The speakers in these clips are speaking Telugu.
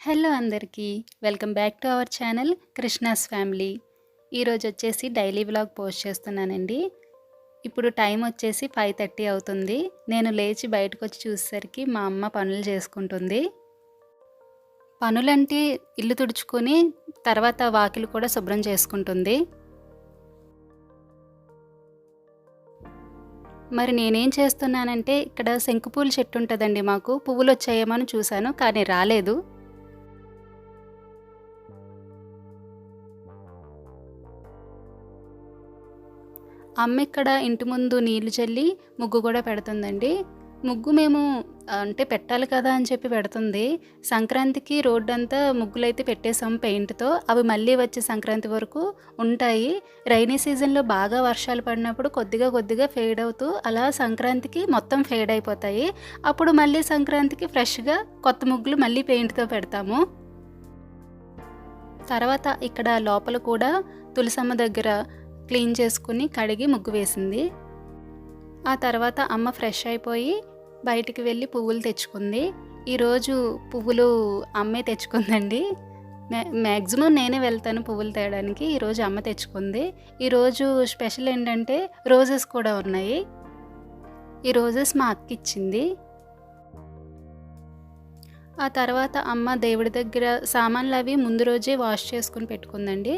హలో అందరికీ. Welcome back to our channel Krishna's family. ఈరోజు వచ్చేసి డైలీ వ్లాగ్ పోస్ట్ చేస్తున్నానండి. ఇప్పుడు టైం వచ్చేసి 5:30 అవుతుంది. నేను లేచి బయటకొచ్చి చూసేసరికి మా అమ్మ పనులు చేసుకుంటుంది. పనులంటే ఇల్లు తుడుచుకొని తర్వాత వాకిలి కూడా శుభ్రం చేసుకుంటుంది. మరి నేనేం చేస్తున్నానంటే ఇక్కడ శంకుపూల చెట్టు ఉంటుందండి మాకు. పువ్వులు వచ్చాయేమో అని చూశాను కానీ రాలేదు. అమ్మ ఇక్కడ ఇంటి ముందు నీళ్లు చల్లి ముగ్గు కూడా పెడుతుందండి. ముగ్గు మేము అంటే పెట్టాలి కదా అని చెప్పి పెడుతుంది. సంక్రాంతికి రోడ్డంతా ముగ్గులైతే పెట్టేసాం పెయింట్‌తో. అవి మళ్ళీ వచ్చే సంక్రాంతి వరకు ఉంటాయి. రైనీ సీజన్‌లో బాగా వర్షాలు పడినప్పుడు కొద్దిగా కొద్దిగా ఫేడ్ అవుతూ అలా సంక్రాంతికి మొత్తం ఫేడ్ అయిపోతాయి. అప్పుడు మళ్ళీ సంక్రాంతికి ఫ్రెష్‌గా కొత్త ముగ్గులు మళ్ళీ పెయింట్‌తో పెడతాము. తర్వాత ఇక్కడ లోపల కూడా తులసమ్మ దగ్గర క్లీన్ చేసుకుని కడిగి ముగ్గు వేసింది. ఆ తర్వాత అమ్మ ఫ్రెష్ అయిపోయి బయటికి వెళ్ళి పువ్వులు తెచ్చుకుంది. ఈరోజు పువ్వులు అమ్మే తెచ్చుకుందండి. మ్యాక్సిమం నేనే వెళ్తాను పువ్వులు తేయడానికి. ఈరోజు అమ్మ తెచ్చుకుంది. ఈరోజు స్పెషల్ ఏంటంటే రోజెస్ కూడా ఉన్నాయి. ఈ రోజెస్ మా అక్క ఇచ్చింది. ఆ తర్వాత అమ్మ దేవుడి దగ్గర సామాన్లు అవి ముందు రోజే వాష్ చేసుకుని పెట్టుకుందండి.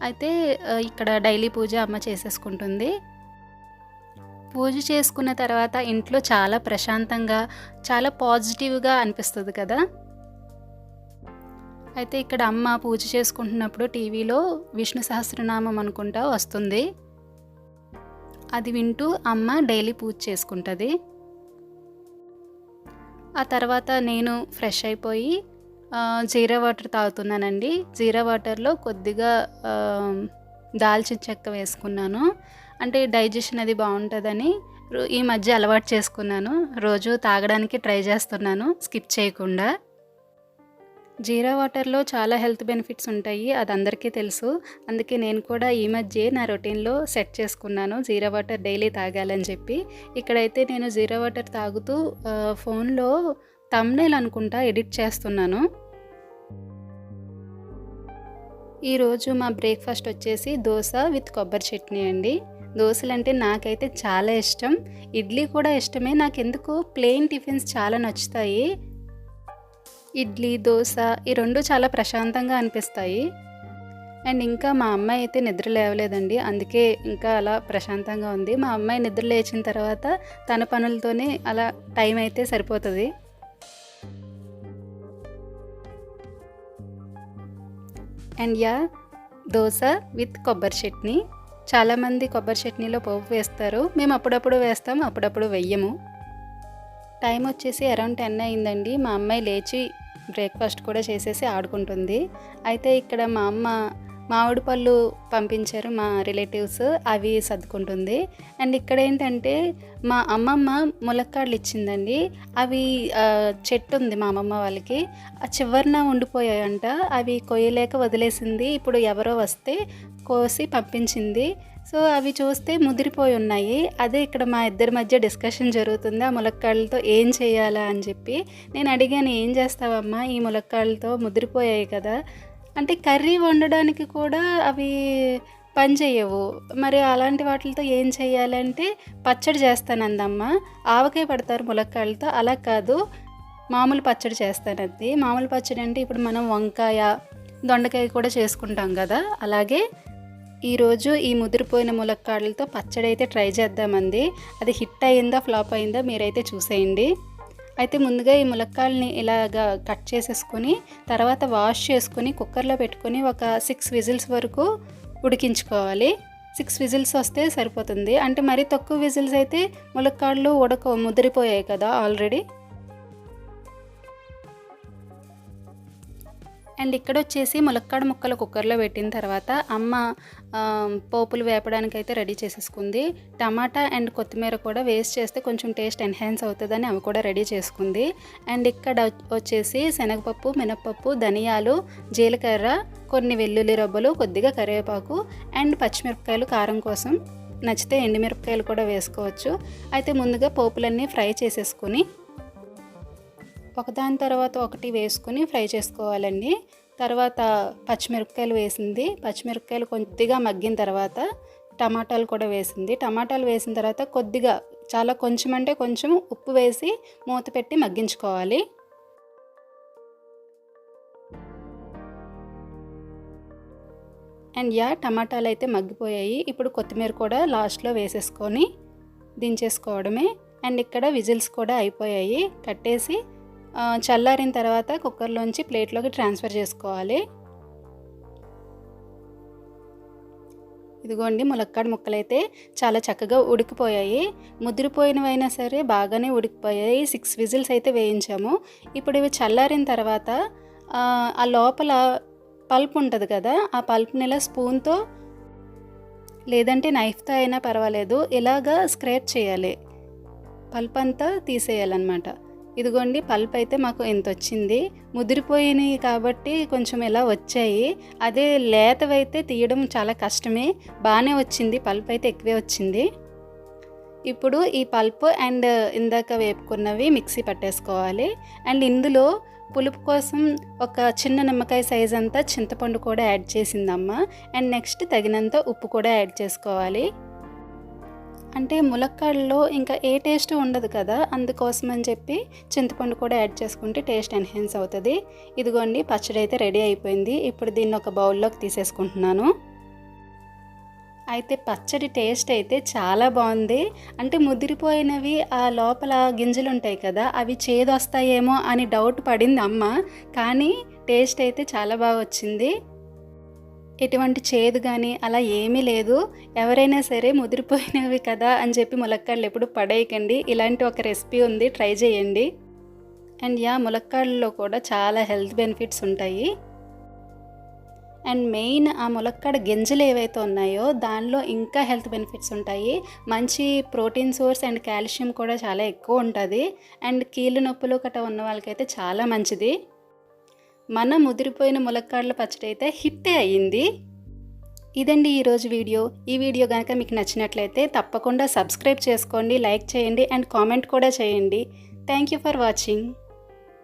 అయితే ఇక్కడ డైలీ పూజ అమ్మ చేసేసుకుంటుంది. పూజ చేసుకున్న తర్వాత ఇంట్లో చాలా ప్రశాంతంగా చాలా పాజిటివ్గా అనిపిస్తుంది కదా. అయితే ఇక్కడ అమ్మ పూజ చేసుకుంటున్నప్పుడు టీవీలో విష్ణు సహస్రనామం అనుకుంటా వస్తుంది. అది వింటూ అమ్మ డైలీ పూజ చేసుకుంటుంది. ఆ తర్వాత నేను ఫ్రెష్ అయిపోయి జీరా వాటర్ తాగుతున్నానండి. జీరా వాటర్లో కొద్దిగా దాల్చిన చెక్క వేసుకున్నాను. అంటే డైజెషన్ అది బాగుంటుందని ఈ మధ్య అలవాటు చేసుకున్నాను. రోజు తాగడానికి ట్రై చేస్తున్నాను స్కిప్ చేయకుండా. జీరా వాటర్లో చాలా హెల్త్ బెనిఫిట్స్ ఉంటాయి, అది అందరికీ తెలుసు. అందుకే నేను కూడా ఈ మధ్య నా రొటీన్లో సెట్ చేసుకున్నాను జీరా వాటర్ డైలీ తాగాలని చెప్పి. ఇక్కడైతే నేను జీరా వాటర్ తాగుతూ ఫోన్లో థంబ్నెయిల్ అనుకుంటా ఎడిట్ చేస్తున్నాను. ఈరోజు మా బ్రేక్ఫాస్ట్ వచ్చేసి దోశ విత్ కొబ్బరి చట్నీ అండి. దోశలు అంటే నాకైతే చాలా ఇష్టం, ఇడ్లీ కూడా ఇష్టమే. నాకెందుకు ప్లెయిన్ టిఫిన్స్ చాలా నచ్చుతాయి. ఇడ్లీ, దోశ ఈ రెండు చాలా ప్రశాంతంగా అనిపిస్తాయి. అండ్ ఇంకా మా అమ్మాయి అయితే నిద్ర లేవలేదండి, అందుకే ఇంకా అలా ప్రశాంతంగా ఉంది. మా అమ్మాయి నిద్ర లేచిన తర్వాత తన పనులతోనే అలా టైం అయితే సరిపోతుంది. అండ్ దోశ విత్ కొబ్బరి చట్నీ. చాలామంది కొబ్బరి చట్నీలో పోపు వేస్తారు, మేము అప్పుడప్పుడు వేస్తాం, అప్పుడప్పుడు వెయ్యము. టైం వచ్చేసి అరౌండ్ 10 అయిందండి. మా అమ్మాయి లేచి బ్రేక్ఫాస్ట్ కూడా చేసేసి ఆడుకుంటుంది. అయితే ఇక్కడ మా అమ్మ మామిడి పళ్ళు పంపించారు మా రిలేటివ్స్, అవి సర్దుకుంటుంది. అండ్ ఇక్కడ ఏంటంటే మా అమ్మమ్మ ములక్కాడలు ఇచ్చిందండి. అవి చెట్టు ఉంది మా అమ్మమ్మ వాళ్ళకి, ఆ చివరిన ఉండిపోయాయంట. అవి కొయ్యలేక వదిలేసింది. ఇప్పుడు ఎవరో వస్తే కోసి పంపించింది. సో అవి చూస్తే ముదిరిపోయి ఉన్నాయి. అదే ఇక్కడ మా ఇద్దరి మధ్య డిస్కషన్ జరుగుతుంది, ఆ ములక్కాడలతో ఏం చేయాలా అని చెప్పి. నేను అడిగాను, ఏం చేస్తావమ్మా ఈ ములక్కాడలతో, ముదిరిపోయాయి కదా అంటే. కర్రీ వండడానికి కూడా అవి పని చేయవు, మరి అలాంటి వాటితో ఏం చేయాలంటే పచ్చడి చేస్తానందమ్మ. ఆవకాయ పడతారు ములక్కాడలతో, అలా కాదు మామూలు పచ్చడి చేస్తానంది. మామూలు పచ్చడి అంటే ఇప్పుడు మనం వంకాయ, దొండకాయ కూడా చేసుకుంటాం కదా, అలాగే ఈరోజు ఈ ముదిరిపోయిన ములక్కాడలతో పచ్చడి అయితే ట్రై చేద్దామంది. అది హిట్ అయిందా ఫ్లాప్ అయిందా మీరైతే చూసేయండి. అయితే ముందుగా ఈ ములక్కాడల్ని ఇలాగా కట్ చేసేసుకొని తర్వాత వాష్ చేసుకొని కుక్కర్లో పెట్టుకొని ఒక 6 విజిల్స్ వరకు ఉడికించుకోవాలి. 6 విజిల్స్ వస్తే సరిపోతుంది. అంటే మరీ తక్కువ విజిల్స్ అయితే ములక్కాడలు ముదిరిపోయాయి కదా ఆల్రెడీ. అండ్ ఇక్కడ వచ్చేసి ములక్కాడ ముక్కలు కుక్కర్లో పెట్టిన తర్వాత అమ్మ పోపులు వేపడానికి అయితే రెడీ చేసేసుకుంది. టమాటా అండ్ కొత్తిమీర కూడా వేస్ట్ చేస్తే కొంచెం టేస్ట్ ఎన్హాన్స్ అవుతుందని అవి కూడా రెడీ చేసుకుంది. అండ్ ఇక్కడ వచ్చేసి శనగపప్పు, మినప్పప్పు, ధనియాలు, జీలకర్ర, కొన్ని వెల్లుల్లి రబ్బలు, కొద్దిగా కరివేపాకు అండ్ పచ్చిమిరపకాయలు కారం కోసం, నచ్చితే ఎండుమిరపకాయలు కూడా వేసుకోవచ్చు. అయితే ముందుగా పోపులన్నీ ఫ్రై చేసేసుకుని ఒకదాని తర్వాత ఒకటి వేసుకుని ఫ్రై చేసుకోవాలండి. తర్వాత పచ్చిమిరపకాయలు వేసింది. పచ్చిమిరపకాయలు కొద్దిగా మగ్గిన తర్వాత టమాటాలు కూడా వేసింది. టమాటాలు వేసిన తర్వాత కొద్దిగా, చాలా కొంచెం అంటే కొంచెం ఉప్పు వేసి మూత పెట్టి మగ్గించుకోవాలి. అండ్ టమాటాలు అయితే మగ్గిపోయాయి. ఇప్పుడు కొత్తిమీర కూడా లాస్ట్లో వేసేసుకొని దించేసుకోవడమే. అండ్ ఇక్కడ విజిల్స్ కూడా అయిపోయాయి. కట్టేసి చల్లారిన తర్వాత కుక్కర్లోంచి ప్లేట్లోకి ట్రాన్స్ఫర్ చేసుకోవాలి. ఇదిగోండి, ములక్కాడ ముక్కలైతే చాలా చక్కగా ఉడికిపోయాయి. ముదిరిపోయినవైనా సరే బాగానే ఉడికిపోయాయి. 6 విజిల్స్ అయితే వేయించాము. ఇప్పుడు ఇవి చల్లారిన తర్వాత ఆ లోపల పల్ప్ ఉంటుంది కదా, ఆ పల్ప్ని ఇలా స్పూన్తో లేదంటే నైఫ్తో అయినా పర్వాలేదు, ఇలాగా స్క్రాప్ చేయాలి. పల్ప్ అంతా తీసేయాలన్నమాట. ఇదిగోండి, పల్ప్ అయితే మాకు ఎంత వచ్చింది. ముదిరిపోయినాయి కాబట్టి కొంచెం ఇలా వచ్చాయి. అదే లేతవైతే తీయడం చాలా కష్టమే. బాగానే వచ్చింది, పల్ప్ అయితే ఎక్కువే వచ్చింది. ఇప్పుడు ఈ పల్ప్ అండ్ ఇందాక వేపుకున్నవి మిక్సీ పట్టేసుకోవాలి. అండ్ ఇందులో పులుపు కోసం ఒక చిన్న నిమ్మకాయ సైజ్ అంతా చింతపండు కూడా యాడ్ చేసిందమ్మ. అండ్ నెక్స్ట్ తగినంత ఉప్పు కూడా యాడ్ చేసుకోవాలి. అంటే ములక్కాడలో ఇంకా ఏ టేస్ట్ ఉండదు కదా, అందుకోసం అని చెప్పి చింతపండు కూడా యాడ్ చేసుకుంటే టేస్ట్ ఎన్హాన్స్ అవుతుంది. ఇదిగోండి, పచ్చడి అయితే రెడీ అయిపోయింది. ఇప్పుడు దీన్ని ఒక బౌల్లోకి తీసేసుకుంటున్నాను. అయితే పచ్చడి టేస్ట్ అయితే చాలా బాగుంది. అంటే ముదిరిపోయినవి ఆ లోపల గింజలు ఉంటాయి కదా, అవి చేదు వస్తాయేమో అని డౌట్ పడింది అమ్మ. కానీ టేస్ట్ అయితే చాలా బాగా వచ్చింది. ఎటువంటి చేదు కానీ అలా ఏమీ లేదు. ఎవరైనా సరే ముదిరిపోయినవి కదా అని చెప్పి ములక్కాడలు ఎప్పుడు పడేయకండి. ఇలాంటి ఒక రెసిపీ ఉంది, ట్రై చేయండి. అండ్ ములక్కాడల్లో కూడా చాలా హెల్త్ బెనిఫిట్స్ ఉంటాయి. అండ్ మెయిన్ ఆ ములక్కాడ గింజలు ఏవైతే ఉన్నాయో దానిలో ఇంకా హెల్త్ బెనిఫిట్స్ ఉంటాయి. మంచి ప్రోటీన్ సోర్స్ అండ్ కాల్షియం కూడా చాలా ఎక్కువ ఉంటుంది. అండ్ కీళ్ళు నొప్పులు గట్రా ఉన్న వాళ్ళకైతే చాలా మంచిది. మన ముదిరిపోయిన ములక్కాడల పచ్చడి అయితే హిట్టే అయ్యింది. ఇదండి ఈరోజు వీడియో. ఈ వీడియో కనుక మీకు నచ్చినట్లయితే తప్పకుండా సబ్స్క్రైబ్ చేసుకోండి, లైక్ చేయండి అండ్ కామెంట్ కూడా చేయండి. Thank you for watching.